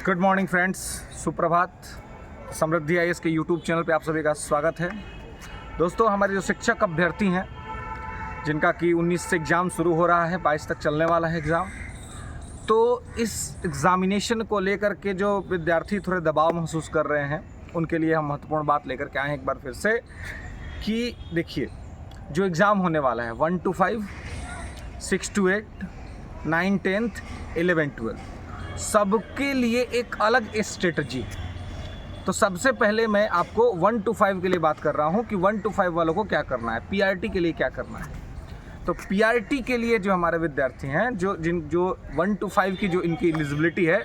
Good morning friends, सुप्रभात। समृद्धि IAS के YouTube channel पे आप सभी का स्वागत है। दोस्तों, हमारे जो शिक्षक अभ्यर्थी हैं जिनका कि 19 से एग्ज़ाम शुरू हो रहा है, 22 तक चलने वाला है एग्ज़ाम, तो इस एग्ज़ामिनेशन को लेकर के जो विद्यार्थी थोड़े दबाव महसूस कर रहे हैं उनके लिए हम महत्वपूर्ण बात लेकर के आए हैं एक बार फिर से कि देखिए, जो एग्ज़ाम होने वाला है 1 to 5, 6 to 8, 9, 10th, 11, 12 सबके लिए एक अलग स्ट्रेटजी है। तो सबसे पहले मैं आपको 1 to 5 के लिए बात कर रहा हूं कि 1 to 5 वालों को क्या करना है, पीआरटी के लिए क्या करना है। तो पीआरटी के लिए जो हमारे विद्यार्थी हैं जो 1 to 5 की जो इनकी एलिजिबिलिटी है,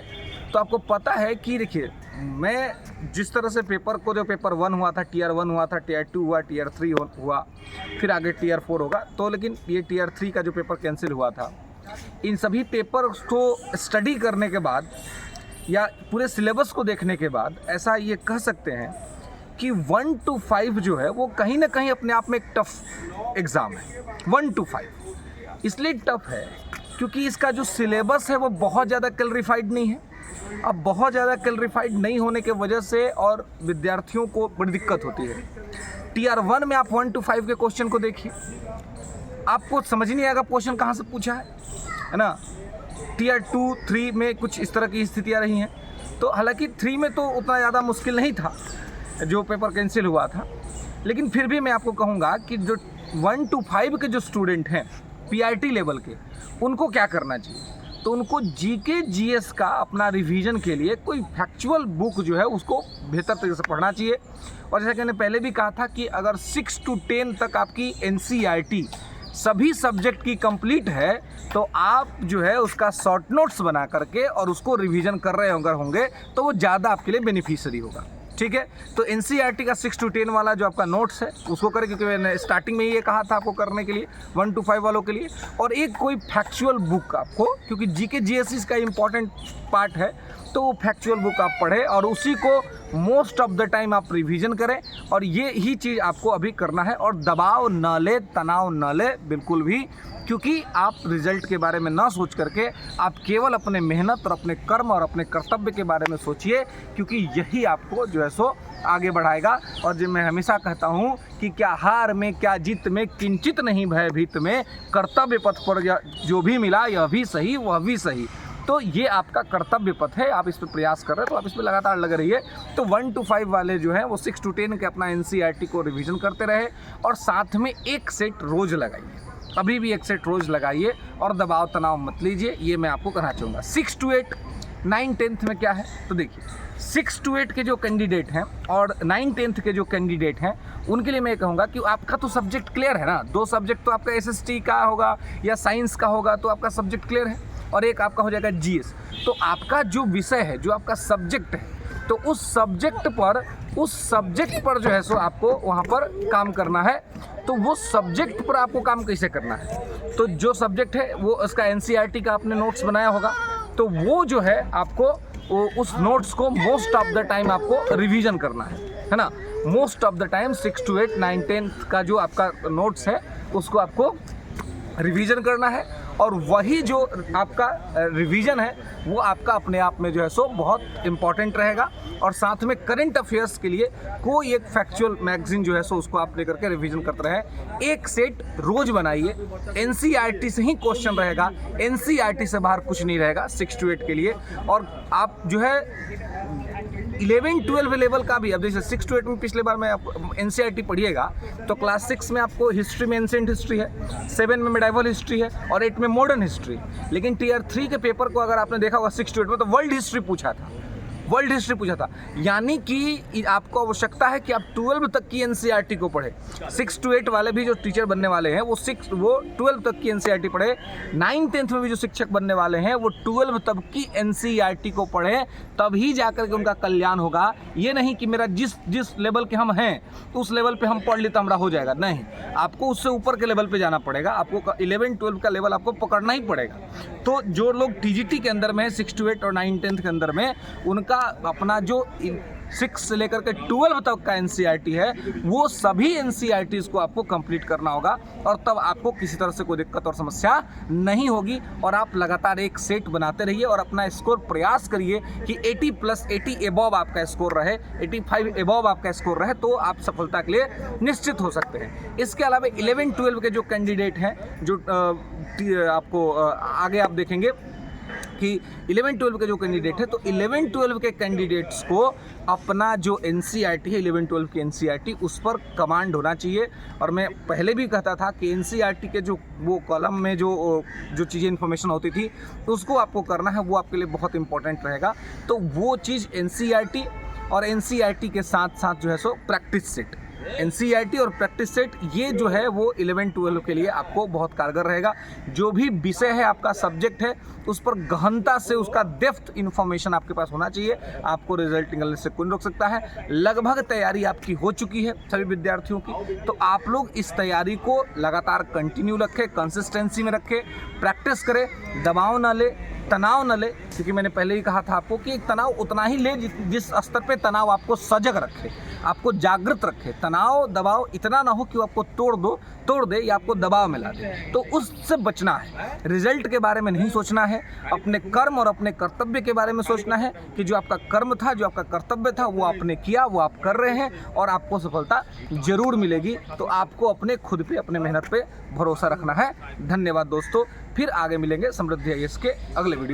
तो आपको पता है कि देखिए, मैं जिस तरह से पेपर 1 हुआ था, टीयर 1 हुआ था, टीयर 2 हुआ, टीयर 3 हुआ, फिर आगे टीयर 4 होगा, तो लेकिन ये टीयर 3 का जो पेपर कैंसिल हुआ था, इन सभी पेपर को स्टडी करने के बाद या पूरे सिलेबस को देखने के बाद ऐसा ये कह सकते हैं कि 1 to 5 जो है वो कहीं ना कहीं अपने आप में एक टफ एग्ज़ाम है। 1 to 5 इसलिए टफ है क्योंकि इसका जो सिलेबस है वो बहुत ज़्यादा क्लैरिफाइड नहीं है। अब बहुत ज़्यादा क्लैरिफाइड नहीं होने के वजह से और विद्यार्थियों को बड़ी दिक्कत होती है। टीयर 1 में आप 1 to 5 के क्वेश्चन को देखिए, आपको समझ नहीं आएगा क्वेश्चन कहाँ से पूछा है ना। टीयर 2, 3 में कुछ इस तरह की स्थितियाँ रही हैं। तो हालांकि 3 में तो उतना ज़्यादा मुश्किल नहीं था जो पेपर कैंसिल हुआ था, लेकिन फिर भी मैं आपको कहूँगा कि जो 1 to 5 के जो स्टूडेंट हैं पीआरटी लेवल के, उनको क्या करना चाहिए। तो उनको जीके जीएस का अपना रिवीजन के लिए कोई फैक्चुअल बुक जो है उसको बेहतर तरीके से पढ़ना चाहिए। और जैसा कि मैंने पहले भी कहा था कि अगर 6 to 10 तक आपकी एनसीईआरटी सभी सब्जेक्ट की कंप्लीट है तो आप जो है उसका शॉर्ट नोट्स बना करके और उसको रिवीजन कर रहे होंगे तो वो ज़्यादा आपके लिए बेनिफिशियरी होगा। ठीक है, तो एनसीईआरटी का 6 to 10 वाला जो आपका नोट्स है उसको करें, क्योंकि मैंने स्टार्टिंग में ये कहा था आपको करने के लिए 1 to 5 वालों के लिए। और एक कोई फैक्चुअल बुक आपको, क्योंकि जीके जीएसएस का इम्पॉर्टेंट पार्ट है, तो वो फैक्चुअल बुक आप पढ़ें और उसी को मोस्ट ऑफ द टाइम आप रिवीजन करें। और ये ही चीज़ आपको अभी करना है। और दबाव न ले, तनाव न ले बिल्कुल भी, क्योंकि आप रिजल्ट के बारे में ना सोच करके आप केवल अपने मेहनत और अपने कर्म और अपने कर्तव्य के बारे में सोचिए, क्योंकि यही आपको जो है सो आगे बढ़ाएगा। और जो मैं हमेशा कहता हूँ कि क्या हार में क्या जीत में किंचित नहीं भयभीत में, कर्तव्य पथ पर जो भी मिला यह भी सही वह भी सही। तो ये आपका कर्तव्य पथ है, आप इस पर प्रयास कर रहे हैं तो आप इस पर लगातार लगे रहिए। तो 1 to 5 वाले जो हैं वो 6 to 10 के अपना एनसीईआरटी को रिवीजन करते रहे और साथ में एक सेट रोज़ लगाइए। अभी भी एक सेट रोज़ लगाइए और दबाव तनाव मत लीजिए, ये मैं आपको कहना चाहूँगा। 6 to 8, 9, 10th में क्या है, तो देखिए 6 to 8 के जो कैंडिडेट हैं और 9, 10th के जो कैंडिडेट हैं उनके लिए मैं कहूँगा कि आपका तो सब्जेक्ट क्लियर है ना। 2 सब्जेक्ट तो आपका एसएसटी का होगा या साइंस का होगा, तो आपका सब्जेक्ट क्लियर है, और एक आपका हो जाएगा जीएस। तो आपका जो विषय है, जो आपका सब्जेक्ट है, तो उस सब्जेक्ट पर जो है सो आपको वहाँ पर काम करना है। तो वो सब्जेक्ट पर आपको काम कैसे करना है, तो जो सब्जेक्ट है वो उसका एनसीईआरटी का आपने नोट्स बनाया होगा, तो वो जो है आपको उस नोट्स को मोस्ट ऑफ द टाइम आपको रिवीजन करना है ना। Most of the time 6 to 8, 9, 10 का जो आपका नोट्स है उसको आपको रिवीजन करना है। और वही जो आपका रिवीजन है वो आपका अपने आप में जो है सो बहुत इम्पॉर्टेंट रहेगा। और साथ में करंट अफेयर्स के लिए कोई एक फैक्चुअल मैगजीन जो है सो उसको आप लेकर के रिवीजन करते रहें। एक सेट रोज बनाइए, एनसीईआरटी से ही क्वेश्चन रहेगा, एनसीईआरटी से बाहर कुछ नहीं रहेगा 6 to 8 के लिए। और आप जो है 11, 12 लेवल का भी, अब जैसे 6 to 8 में पिछले बार मैं आप एनसीईआरटी पढ़िएगा तो क्लास 6 में आपको हिस्ट्री में एंशिएंट हिस्ट्री है, 7 में मेडाइवल हिस्ट्री है और 8 में मॉडर्न हिस्ट्री। लेकिन टीयर 3 के पेपर को अगर आपने देखा होगा 6 to 8 में, तो वर्ल्ड हिस्ट्री पूछा था। यानी कि आपको आवश्यकता है कि आप 12 तक की एनसीईआरटी को पढ़े। 6 to 8 वाले भी जो टीचर बनने वाले हैं वो 12 तक की एनसीईआरटी पढ़े। 9, 10th में भी जो शिक्षक बनने वाले हैं वो 12 तक की एनसीईआरटी को पढ़े, तभी जाकर के उनका कल्याण होगा। ये नहीं कि मेरा जिस लेवल के हम हैं उस लेवल पे हम पढ़ लेते हमारा हो जाएगा, नहीं, आपको उससे ऊपर के लेवल पे जाना पड़ेगा। आपको 11, 12 का लेवल आपको पकड़ना ही पड़ेगा। तो जो लोग टीजीटी के अंदर में 6 to 8 और 9, 10th के अंदर में, उनका आपका अपना जो 6 से लेकर के 12 तक का NCERT है वो सभी NCERTs को आपको कंप्लीट करना होगा, और तब आपको किसी तरह से कोई दिक्कत और समस्या नहीं होगी। और आप लगातार एक सेट बनाते रहिए और अपना स्कोर प्रयास करिए कि 80 प्लस 80 एबव आपका स्कोर रहे, 85 एबव आपका स्कोर रहे, तो आप सफलता के लिए निश्चित हो सकते हैं। इसके अलावा 11-12 के जो कैंडिडेट हैं, जो आपको आगे आप देखेंगे कि 11-12 के जो कैंडिडेट है, तो 11-12 के कैंडिडेट्स को अपना जो NCERT है 11-12 की NCERT उस पर कमांड होना चाहिए। और मैं पहले भी कहता था कि NCERT के जो वो कॉलम में जो चीज़ें इन्फॉर्मेशन होती थी उसको आपको करना है, वो आपके लिए बहुत इंपॉर्टेंट रहेगा। तो वो चीज़ NCERT और NCERT के साथ साथ जो है सो प्रैक्टिस सेट, NCERT और प्रैक्टिस सेट, ये जो है वो 11-12 के लिए आपको बहुत कारगर रहेगा। जो भी विषय है, आपका सब्जेक्ट है, उस पर गहनता से उसका डेप्थ इन्फॉर्मेशन आपके पास होना चाहिए। आपको रिजल्ट निकलने से कौन रोक सकता है। लगभग तैयारी आपकी हो चुकी है सभी विद्यार्थियों की, तो आप लोग इस तैयारी को लगातार कंटिन्यू रखें, कंसिस्टेंसी में रखें, प्रैक्टिस करें, दबाव ना ले, तनाव न ले, क्योंकि मैंने पहले ही कहा था आपको कि तनाव उतना ही ले जिस स्तर पे तनाव आपको सजग रखे, आपको जागृत रखे। तनाव दबाव इतना ना हो कि वो आपको तोड़ दे या आपको दबाव में ला दे, तो उससे बचना है। रिजल्ट के बारे में नहीं सोचना है, अपने कर्म और अपने कर्तव्य के बारे में सोचना है कि जो आपका कर्म था, जो आपका कर्तव्य था, वो आपने किया, वो आप कर रहे हैं और आपको सफलता जरूर मिलेगी। तो आपको अपने खुद पे, अपने मेहनत पे भरोसा रखना है। धन्यवाद दोस्तों, फिर आगे मिलेंगे समृद्धि IAS के अगले वीडियो।